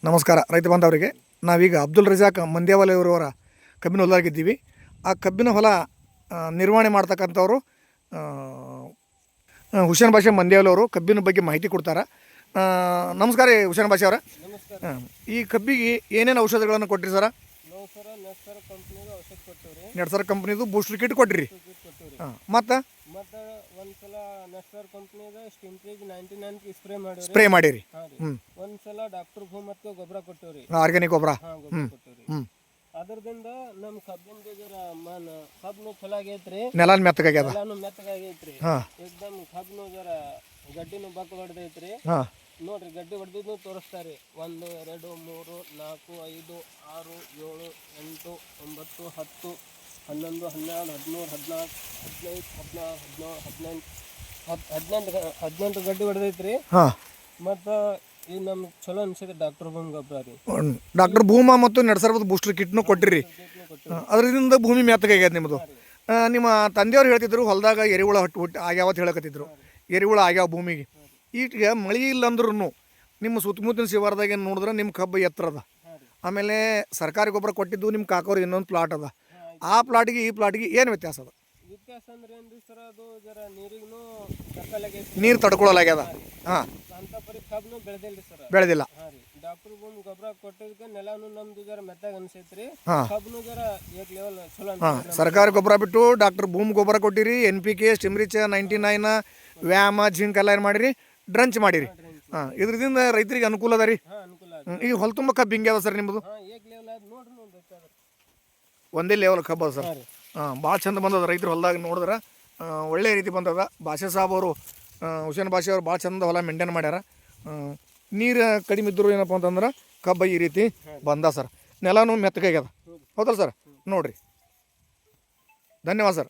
ನಮಸ್ಕಾರ ರೈತ ಬಾಂಧವರಿಗೆ. ನಾವೀಗ ಅಬ್ದುಲ್ ರಜಾಕ್ ಮಂದ್ಯಾವಲ ಇವರವರ ಕಬ್ಬಿನ ಹೊಲದಾಗಿದ್ದೀವಿ. ಆ ಕಬ್ಬಿನ ಹೊಲ ನಿರ್ವಹಣೆ ಮಾಡ್ತಕ್ಕಂಥವ್ರು ಹುಸೇನ್ ಬಾಷಾ ಮಂದ್ಯಾವಲ ಅವರು ಕಬ್ಬಿನ ಬಗ್ಗೆ ಮಾಹಿತಿ ಕೊಡ್ತಾರೆ. ನಮಸ್ಕಾರ ಹುಸೇನ್ ಬಾಷಾ ಅವರ. ಈ ಕಬ್ಬಿಗೆ ಏನೇನು ಔಷಧಗಳನ್ನು ಕೊಟ್ಟಿರಿ ಸರ? ನೆಟ್ಸರ್ ಕಂಪ್ನಿದು ಬೂಸ್ಟರ್ ಕಿಟ್ ಕೊಟ್ಟಿರಿ. ಮತ್ತು ಒಂದ್ಸಲ ನೆಸ್ಟರ್ ಕಂಪ್ನಿದ ಸ್ಟಿಂಪ್ರೇಜ್ 99 ಸ್ಪ್ರೇ ಮಾಡಿರಿ. ಒಂದ್ಸಲ ಡಾಕ್ಟರ್ ಭೂಮತ್ಗೆ ಗೊಬ್ಬರ ಕೊಟ್ಟಿವ್ರಿ, ಆರ್ಗ್ಯಾನಿಕ್ ಗೊಬ್ಬರ. ಅದರದಿಂದ ನಮ್ಮ ಕಬ್ಬಿನ ಜರ ಕಬ್ಬು ಚಲೋ ಆಗೈತ್ರಿ. ನೆಲ ಮೆತ್ತಗಾಗ್ಯದ, ಮೆತ್ತಗಾಗೈತ್ರಿ. ಏಕ್ದಮ್ ಕಬ್ಬು ಜರ ಗಡ್ಡಿನೂ ಬಕ್ ಹೊಡೆದೈತ್ರಿ. ನೋಡ್ರಿ ಗಡ್ಡಿ ಹೊಡೆದಿದ್ದು ತೋರಿಸ್ತಾರೆ. 1 2 3 4 5 6 7 8 9 10 11 12 13 14 15 16 17 18 18 ಗಡ್ಡಿ ಹೊಡೆದೈತ್ರಿ. ಮತ್ತು ಈ ನಮ್ಗೆ ಚಲೋ ಅನ್ಸಿದೆ ಡಾಕ್ಟರ್ ಭೂಮಿ ಗೊಬ್ಬರ ರೀ. ಡಾಕ್ಟರ್ ಭೂಮಾ ಮತ್ತು ನೆಟ್ಸರ್ಬದ ಬೂಸ್ಟರ್ ಕಿಟ್ನು ಕೊಟ್ಟಿರಿ. ಅದರಿಂದ ಭೂಮಿ ಮೆತ್ತಗಾಗ್ಯದ ನಿಮ್ಮದು. ನಿಮ್ಮ ತಂದೆಯವ್ರು ಹೇಳ್ತಿದ್ರು ಹೊಲದಾಗ ಎರೆಹುಳ ಹುಟ್ಟು ಆಗ್ಯಾವತ್ತು ಹೇಳಕತ್ತಿದ್ರು. ಎರೆಹುಳ ಆಗ್ಯಾವ ಭೂಮಿಗೆ. ಈಗ ಮಳೆ ಇಲ್ಲ ಅಂದ್ರೂ ನಿಮ್ಮ ಸುತ್ತಮುತ್ತಲಿನ ಶಿವಾರದಾಗ ಏನು ನೋಡಿದ್ರೆ ನಿಮ್ಮ ಕಬ್ಬು ಎತ್ತರ ಅದ. ಆಮೇಲೆ ಸರ್ಕಾರಿ ಗೊಬ್ಬರ ಕೊಟ್ಟಿದ್ದು ನಿಮ್ಮ ಕಾಕೋರು ಇನ್ನೊಂದು ಪ್ಲಾಟ್ ಅದ. ಆ ಪ್ಲಾಟಿಗೆ ಈ ಪ್ಲಾಟಿಗೆ ಏನು ವ್ಯತ್ಯಾಸ ಅದ? ವ್ಯತ್ಯಾಸ ಅಂದ್ರೆ ಏನು ಸರ್, ಅದು ಜರ ನೀರು ತಡ್ಕೊಳ್ಳಲಾಗ್ಯದ. ಅಂತ ಪರಿ ಕಬ್ಬು ಬೆಳೆದಿಲ್ಲ ಸರ್, ಬೆಳೆದಿಲ್ಲ. ಡಾಕ್ಟರ್ ಭೂಮಿ ಗೊಬ್ಬರ ಕೊಟ್ಟಿದ್ದಕ್ಕೆ ನೆಲನು ನಮ್ದು ಜರ ಮೆತ್ತಾಗ ಅನ್ಸೈತ್ರಿ. ಕಬ್ಬು ಜರ ಏಕ್ ಲೆವೆಲ್ ಚಲೋ. ಸರ್ಕಾರಿ ಗೊಬ್ಬರ ಬಿಟ್ಟು ಡಾಕ್ಟರ್ ಭೂಮಿ ಗೊಬ್ಬರ ಕೊಟ್ಟಿರಿ. NPK, ಸ್ಟಿಮ್ರಿಚ್ 99, ವ್ಯಾಮ, ಜಿಂಕ್ ಎಲ್ಲ ಏನು ಮಾಡಿರಿ? ಡ್ರಂಚ್ ಮಾಡಿರಿ. ಇದರಿಂದ ರೈತರಿಗೆ ಅನುಕೂಲ ಅದ ರೀ. ಈಗ ಹೊಲ ತುಂಬ ಕಬ್ಬು ಹಿಂಗೆ ಅದ ಸರ್ ನಿಮ್ಮದು? ಒಂದೇ ಲೆವೆಲ್ ಕಬ್ಬು ಅದ ಸರ್. ಭಾಳ ಚಂದ ಬಂದದ. ರೈತರು ಹೊಲದಾಗ ನೋಡಿದ್ರೆ ಒಳ್ಳೆ ರೀತಿ ಬಂದದ. ಬಾಷಾ ಸಾಬ್ ಅವರು, ಹುಸೇನ್ ಬಾಷಾ ಅವರು ಭಾಳ ಚಂದ ಹೊಲ ಮೇಂಟೈನ್ ಮಾಡ್ಯಾರ. ನೀರು ಕಡಿಮೆ ಇದ್ದರು ಏನಪ್ಪ ಅಂತಂದ್ರೆ ಕಬ್ಬು ಈ ರೀತಿ ಬಂದ ಸರ್. ನೆಲನೂ ಮೆತ್ತಗಾಗ್ಯದ. ಹೌದಲ್ಲ ಸರ್? ನೋಡಿರಿ. ಧನ್ಯವಾದ ಸರ್.